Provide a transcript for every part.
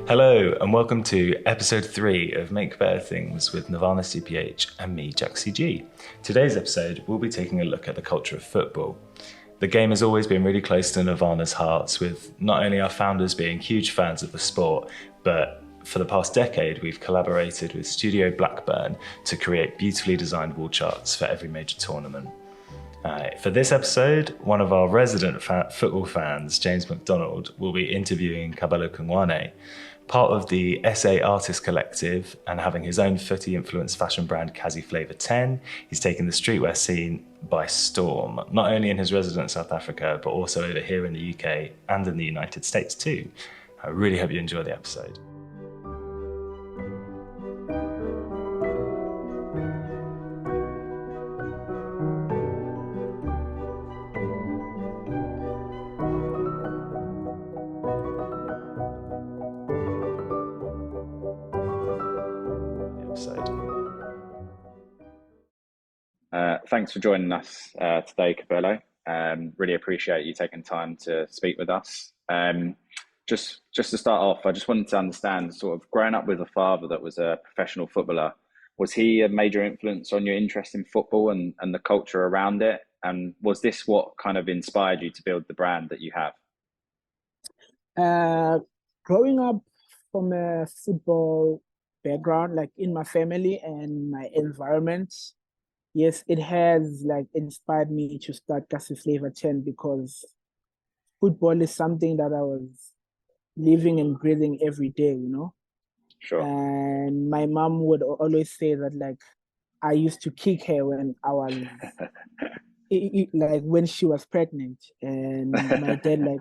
Hello, and welcome to episode 3 of Make Better Things with Nirvana CPH and me, Jack CG. Today's episode, we'll be taking a look at the culture of football. The game has always been really close to Nirvana's hearts, with not only our founders being huge fans of the sport, but for the past decade, we've collaborated with Studio Blackburn to create beautifully designed wall charts for every major tournament. For this episode, one of our resident football fans, James MacDonald, will be interviewing Kabelo Kungwane, part of the SA Artist Collective and having his own footy-influenced fashion brand Kasi Flavour10. He's taken the streetwear scene by storm, not only in his residence South Africa, but also over here in the UK and in the United States too. I really hope you enjoy the episode. Thanks for joining us today, Kabelo. Really appreciate you taking time to speak with us. Just to start off, I just wanted to understand, sort of growing up with a father that was a professional footballer, was he a major influence on your interest in football and the culture around it? And was this what kind of inspired you to build the brand that you have? Growing up from a football background, like in my family and my environment, yes, it has like inspired me to start Kasi Flavour10 because football is something that I was living and breathing every day, you know? Sure. And my mom would always say that like I used to kick her when I was like when she was pregnant, and my dad like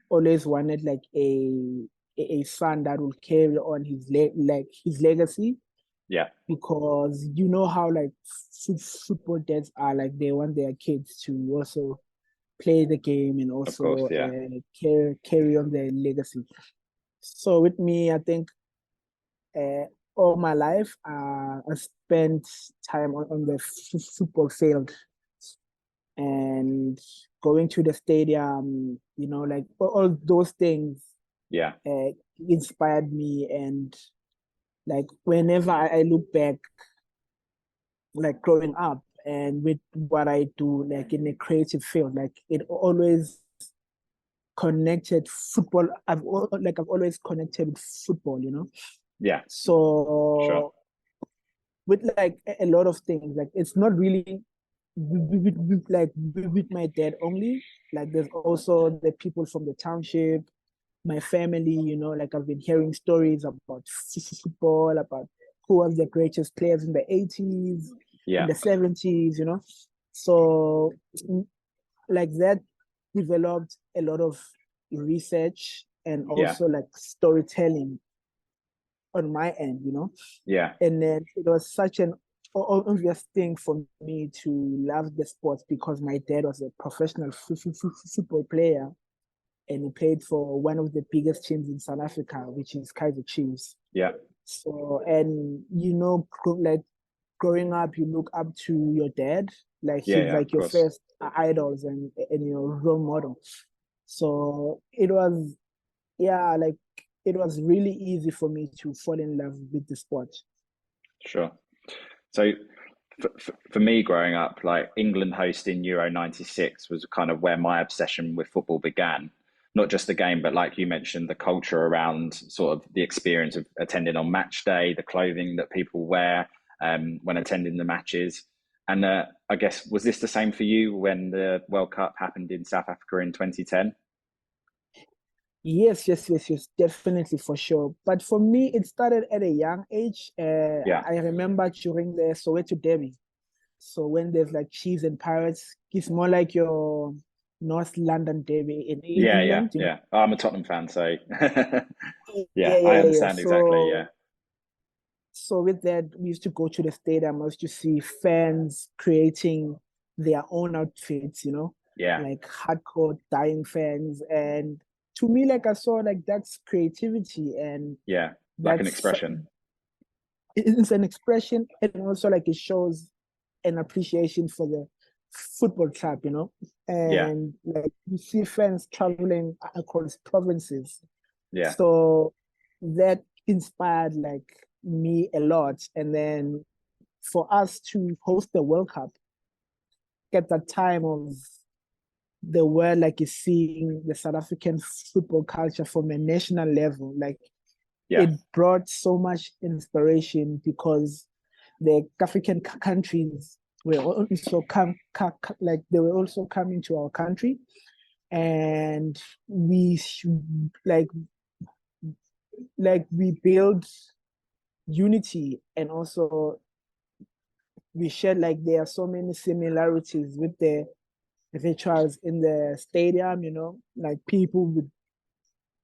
always wanted like a son that will carry on his legacy. Yeah. Because you know how like football dads are, like they want their kids to also play the game and also Of course, yeah. carry on their legacy. So with me, I think all my life I spent time on the football field and going to the stadium, you know, like all those things Yeah. inspired me. And like whenever I look back, like growing up and with what I do, like in a creative field, like it always connected football. I've always connected with football, you know? Yeah. So Sure. with like a lot of things, like it's not really with my dad only. Like there's also the people from the township, my family, you know, like I've been hearing stories about football, about who was the greatest players in the 80s, Yeah. in the 70s, you know. So like that developed a lot of research and also like storytelling on my end, you know. Yeah. And then it was such an obvious thing for me to love the sport because my dad was a professional football player, and he played for one of the biggest teams in South Africa, which is Kaizer Chiefs. Yeah. So, and you know, like growing up, you look up to your dad, like he's like your first idols and your role model. So it was, yeah, like it was really easy for me to fall in love with the sport. Sure. So for me growing up, like England hosting Euro 96 was kind of where my obsession with football began. Not just the game, but like you mentioned, the culture around sort of the experience of attending on match day, the clothing that people wear when attending the matches. And I guess, was this the same for you when the World Cup happened in South Africa in 2010? Yes, definitely, for sure. But for me, it started at a young age. I remember during the Soweto Derby. So when there's like Chiefs and Pirates, it's more like your North London Derby in England. Yeah. I'm a Tottenham fan, so yeah, I understand exactly. Yeah. So with that, we used to go to the stadium. I used to see fans creating their own outfits, you know, like hardcore dying fans. And to me, like I saw like that's creativity and like an expression. It's an expression, and also like it shows an appreciation for football club, you know, Yeah. and like you see fans traveling across provinces. Yeah. So that inspired like me a lot. And then for us to host the World Cup at that time of the world like is seeing the South African football culture from a national level, like Yeah. it brought so much inspiration because the African countries were also like they were also coming to our country, and we like we build unity, and also we shared like there are so many similarities with the rituals in the stadium, you know, like people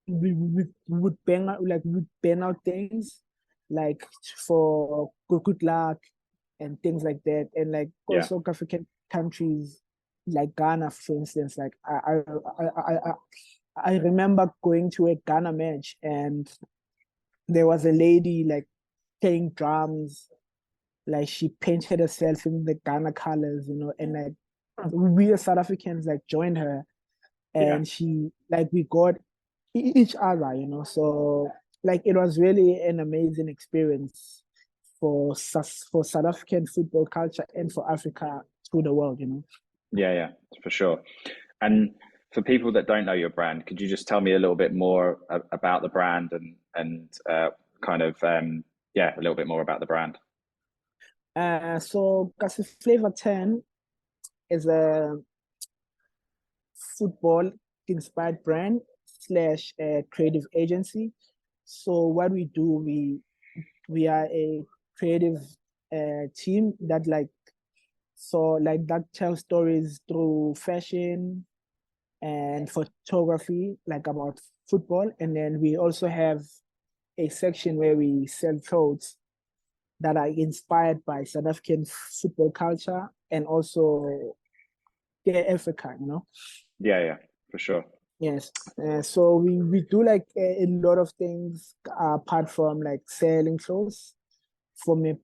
would bang out like would bang out things like for good luck and things like that. And like Yeah. also African countries like Ghana, for instance, like I remember going to a Ghana match, and there was a lady like playing drums, like she painted herself in the Ghana colors, you know, and like we as South Africans like joined her, Yeah. and she like we got each other, you know. So like it was really an amazing experience for South African football culture and for Africa through the world, you know. Yeah. Yeah. For sure. And for people that don't know your brand, could you just tell me a little bit more about the brand and kind of yeah, a little bit more about the brand? So Kasi Flavour10 is a football inspired brand slash creative agency. So what we do, we are a creative team that like like that tells stories through fashion and photography, like about football. And then we also have a section where we sell clothes that are inspired by South African football culture and also Africa, you know. Yeah. Yeah. For sure. Yes. So we do like a lot of things apart from like selling clothes from a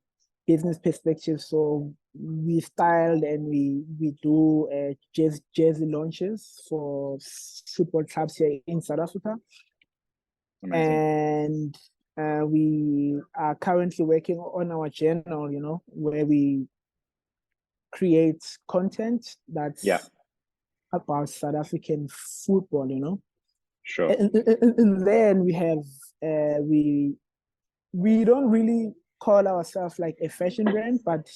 business perspective. So we styled and we do jersey launches for football clubs here in South Africa. Amazing. And we are currently working on our channel, you know, where we create content Yeah. that's about South African football, you know. Sure. And then we have we don't really call ourselves like a fashion brand, but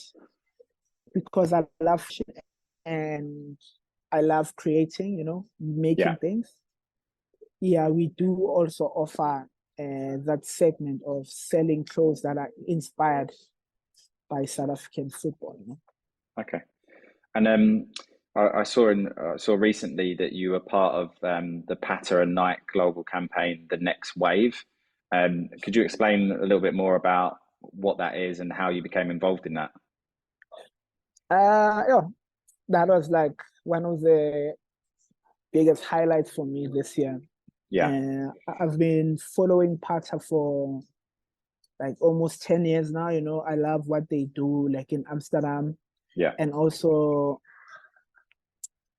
because I love fashion and I love creating, you know, Yeah. making things. Yeah, we do also offer that segment of selling clothes that are inspired by South African football. You know? Okay. And I saw recently that you were part of the Patter and Nike global campaign, the Next Wave. Could you explain a little bit more about what that is and how you became involved in that? Yeah, that was like one of the biggest highlights for me this year. Yeah. I've been following Patter for like almost 10 years now. You know, I love what they do, like in Amsterdam, Yeah. and also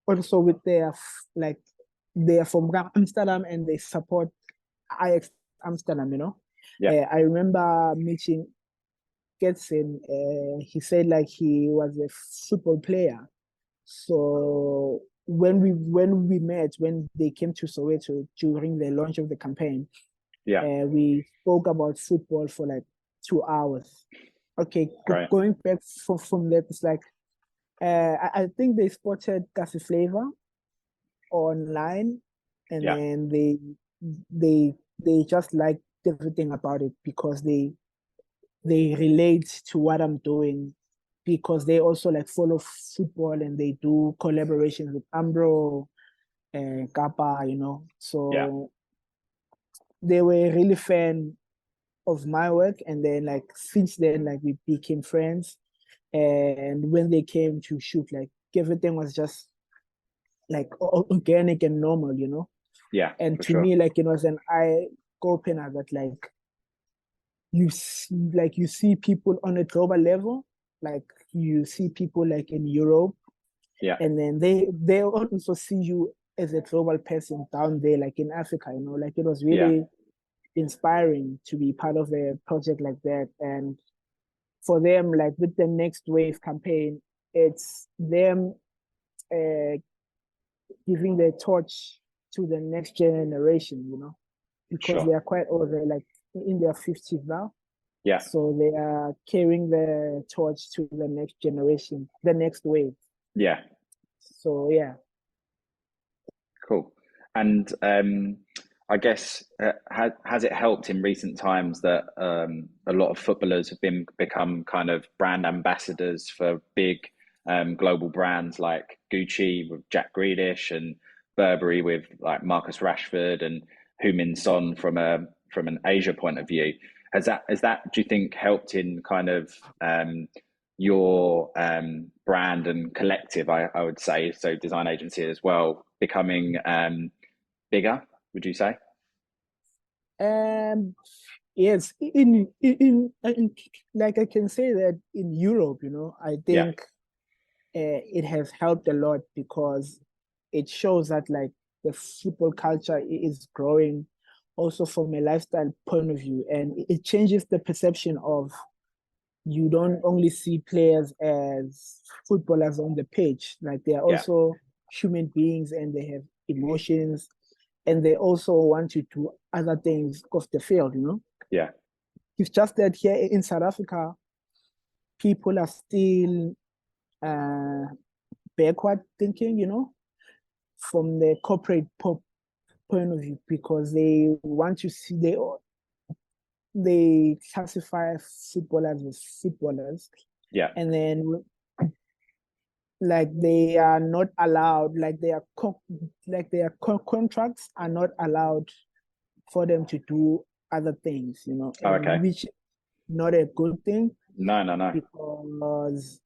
with their like they're from Amsterdam and they support Ajax Amsterdam. You know, Yeah. I remember meeting Getson. He said like he was a football player. So when we met, when they came to Soweto during the launch of the campaign, Yeah. we spoke about football for like 2 hours. Okay, Great. going back from that, it's like I think they spotted Kasi Flavour online, and Yeah. then they just liked everything about it because they relate to what I'm doing, because they also like follow football and they do collaborations with Ambro and Kappa, you know. Yeah. So they were really fan of my work, and then like since then like we became friends. And when they came to shoot, like everything was just like organic and normal, you know. Yeah. And For to sure. me, like it was an eye opener that like you see people on a global level, like you see people like in Europe Yeah. And then they also see you as a global person down there, like in Africa, you know, like it was really inspiring to be part of a project like that. And for them, like with the Next Wave campaign, it's them giving the torch to the next generation, you know, because they are quite old, they're like in their 50s now. Yeah. So they are carrying the torch to the next generation, the next wave. Yeah. So yeah. Cool. And I guess has it helped in recent times that a lot of footballers have become kind of brand ambassadors for big global brands like Gucci with Jack Grealish and Burberry with like Marcus Rashford and Heung-min Son from an Asia point of view? Has that do you think helped in kind of your brand and collective, I would say, so design agency as well, becoming bigger, would you say? Yes, in like I can say that in Europe, you know, I think it has helped a lot because it shows that like the football culture is growing also from a lifestyle point of view, and it changes the perception of you don't only see players as footballers on the pitch, like they are also human beings and they have emotions and they also want to do other things off the field, you know? Yeah. It's just that here in South Africa, people are still backward thinking, you know, from the corporate point of view, because they want to see, they classify footballers as footballers. Yeah. And then like they are not allowed, like their contracts are not allowed for them to do other things, you know, which not a good thing. No. Because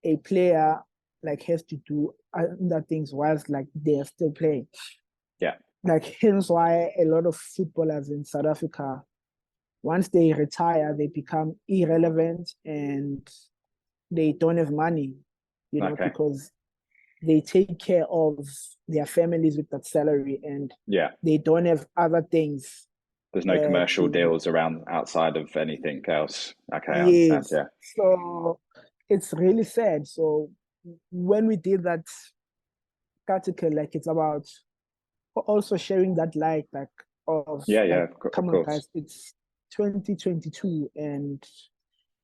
a player like has to do other things whilst like they are still playing. Yeah. Like hence why a lot of footballers in South Africa, once they retire, they become irrelevant and they don't have money, you know, because they take care of their families with that salary and they don't have other things. There's no commercial deals around outside of anything else. Okay, I understand. Yeah. So it's really sad. So when we did that article, like it's about also sharing that light, like of come on, guys, it's 2022, and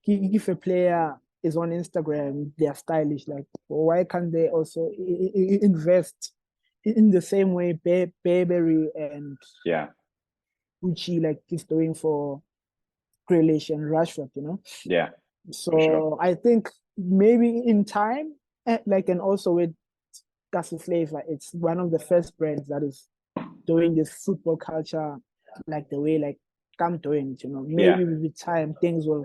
if a player is on Instagram, they're stylish. Like, why can't they also invest in the same way Burberry and Gucci like is doing for Grealish and Rashford, you know? Yeah. So I think maybe in time, like, and also with Kasi Flavour, it's one of the first brands that is doing this football culture like the way like I'm doing it, you know. Maybe with time things will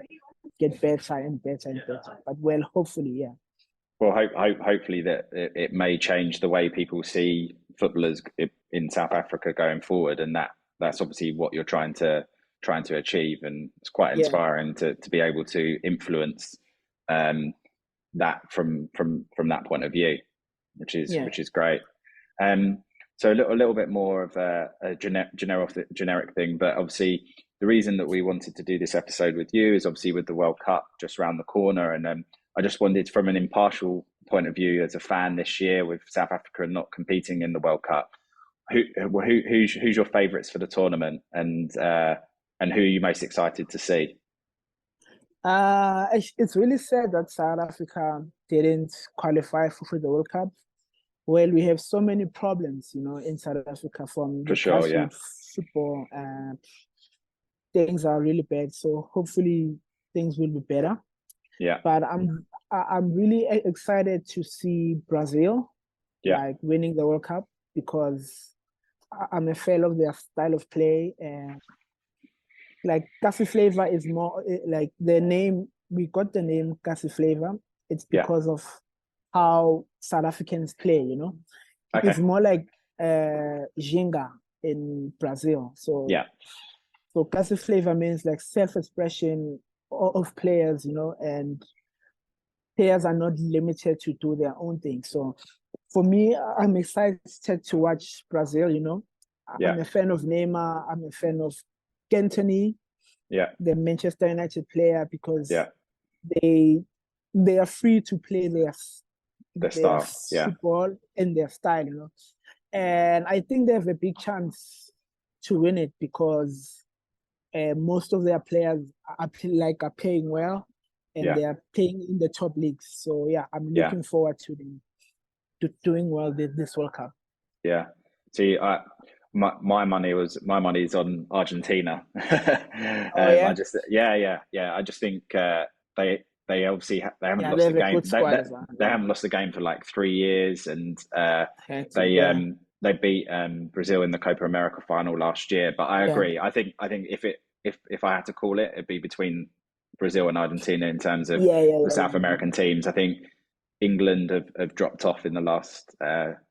get better and better and better. But well, hopefully, yeah. Well, hopefully that it may change the way people see footballers in South Africa going forward, and that's obviously what you're trying to achieve, and it's quite inspiring to be able to influence that from that point of view, which is great. So a little bit more of a generic thing, but obviously the reason that we wanted to do this episode with you is obviously with the World Cup just around the corner, and I just wanted, from an impartial point of view, as a fan this year with South Africa not competing in the World Cup, who's your favourites for the tournament, and who are you most excited to see? It's really sad that South Africa didn't qualify for the World Cup. Well, we have so many problems, you know, in South Africa from grassroots football. Things are really bad. So hopefully things will be better. Yeah. But I'm really excited to see Brazil like winning the World Cup, because I'm a fan of their style of play. And like Kasi Flavour is more like the name, we got the name Kasi Flavour. It's because of how South Africans play, you know. It's more like Ginga in Brazil. So so Kasi Flavour means like self-expression of players, you know, and players are not limited to do their own thing. So for me, I'm excited to watch Brazil, you know. Yeah. I'm a fan of Neymar. I'm a fan of Kentony, Yeah. the Manchester United player, because Yeah. they are free to play Their their style. Yeah. football and their style, you know. And I think they have a big chance to win it because most of their players are playing well, and Yeah. they are playing in the top leagues. So yeah, I'm Yeah. looking forward to doing well this World Cup. Yeah. See, my money's on Argentina. Oh yeah, I just I just think they obviously they haven't yeah, they lost a have a game. good squad as well. They haven't lost a game for like 3 years, and Yeah, they beat Brazil in the Copa America final last year. But I yeah, agree. I think if I had to call it, it'd be between Brazil and Argentina in terms of the South yeah. American teams. I think England have dropped off in the last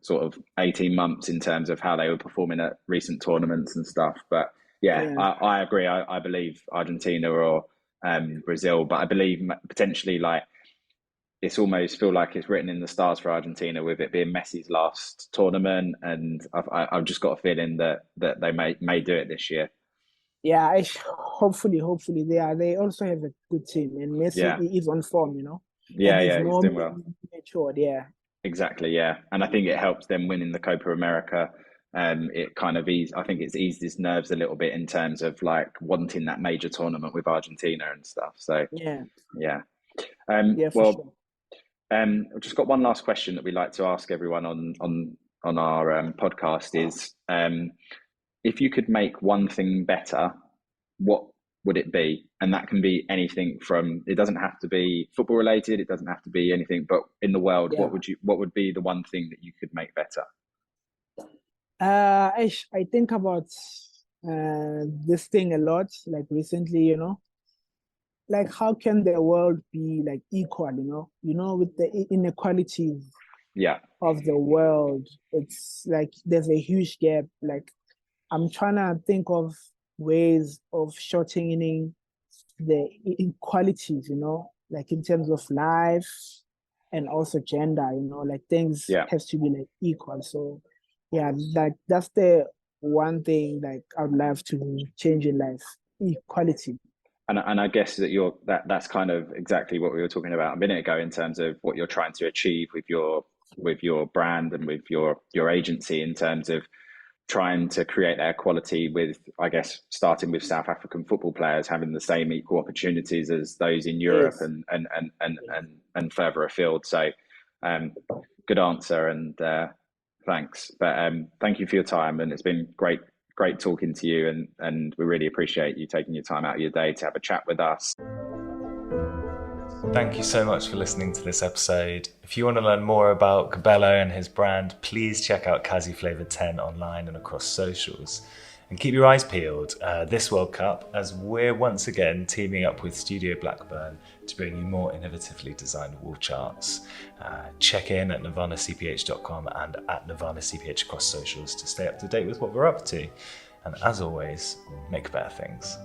sort of 18 months in terms of how they were performing at recent tournaments and stuff. But yeah, Yeah. I agree. I believe Argentina or Brazil, but I believe potentially like it's almost feel like it's written in the stars for Argentina with it being Messi's last tournament, and I've just got a feeling that they may do it this year. Yeah, hopefully they are. They also have a good team, and Messi Yeah, is on form, you know, and yeah, he's yeah. He's more doing well. matured. Yeah, Exactly, yeah, and I think it helps them winning the Copa America. It kind of I think it's eased his nerves a little bit in terms of like wanting that major tournament with Argentina and stuff. So yeah, yeah. yeah, for Well, sure. I've just got one last question that we like to ask everyone on our podcast is if you could make one thing better, what would it be? And that can be anything from, it doesn't have to be football related, it doesn't have to be anything, but in the world, Yeah. what would be the one thing that you could make better? I think about this thing a lot, like recently, you know, like how can the world be like equal, you know, with the inequalities Yeah, of the world, it's like there's a huge gap. Like I'm trying to think of ways of shortening the inequalities, you know, like in terms of life and also gender, you know, like things yeah. has to be like equal. So yeah, like that's the one thing like I would love to change in life, equality. And I guess that that's kind of exactly what we were talking about a minute ago in terms of what you're trying to achieve with your brand and with your agency in terms of trying to create that equality with, I guess, starting with South African football players having the same equal opportunities as those in Europe Yes. and further afield. So, good answer and thanks. But thank you for your time, and it's been great talking to you, and we really appreciate you taking your time out of your day to have a chat with us. Thank you so much for listening to this episode. If you want to learn more about Kabelo and his brand, please check out Kasi Flavour10 online and across socials. And keep your eyes peeled this World Cup as we're once again teaming up with Studio Blackburn to bring you more innovatively designed wall charts. Check in at nirvanacph.com and at Nirvana CPH across socials to stay up to date with what we're up to. And as always, make better things.